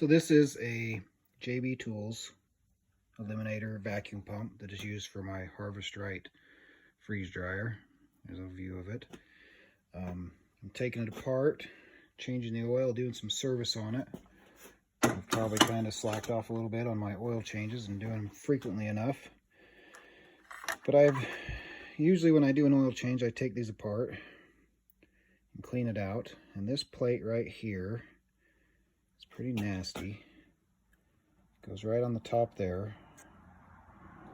So this is a JB Tools Eliminator vacuum pump that is used for my Harvest Right freeze dryer. There's a view of it. I'm taking it apart, changing the oil, doing some service on it. I've probably kind of slacked off a little bit on my oil changes and doing them frequently enough. But usually when I do an oil change, I take these apart and clean it out. And this plate right here is pretty nasty. Goes right on the top there,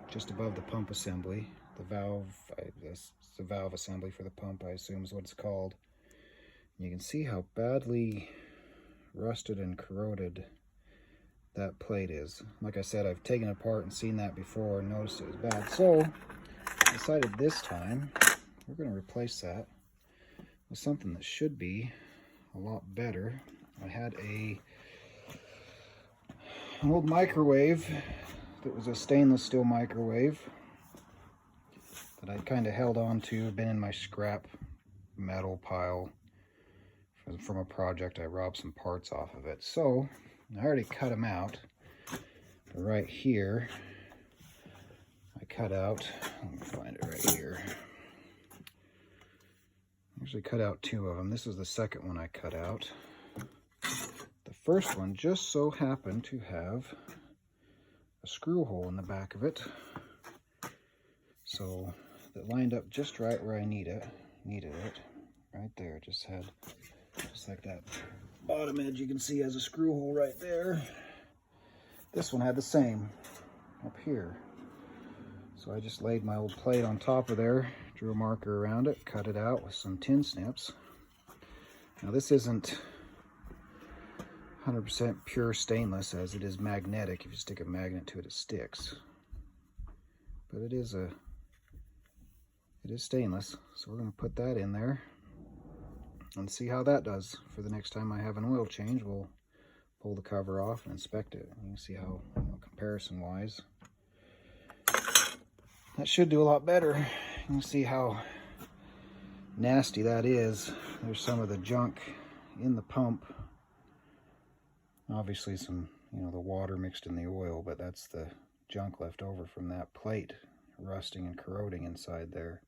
just above the pump assembly. The valve, it's the valve assembly for the pump, I assume is what it's called. And you can see how badly rusted and corroded that plate is. Like I said, I've taken it apart and seen that before and noticed it was bad. So I decided this time we're going to replace that with something that should be a lot better. I had an old microwave that was a stainless steel microwave that I kind of held on to, been in my scrap metal pile from a project. I robbed some parts off of it. So I already cut them out. But right here, I cut out, let me find it right here. I actually cut out two of them. This is the second one I cut out. The first one just so happened to have a screw hole in the back of it. So it lined up just right where I needed it. Right there, just like that bottom edge you can see has a screw hole right there. This one had the same up here. So I just laid my old plate on top of there, drew a marker around it, cut it out with some tin snips. Now this isn't 100% pure stainless, as it is magnetic. If you stick a magnet to it, it sticks. But it is stainless, so we're going to put that in there and see how that does. For the next time I have an oil change, we'll pull the cover off and inspect it. You can see how, comparison-wise, that should do a lot better. You can see how nasty that is. There's some of the junk in the pump. Obviously some, the water mixed in the oil, but that's the junk left over from that plate rusting and corroding inside there.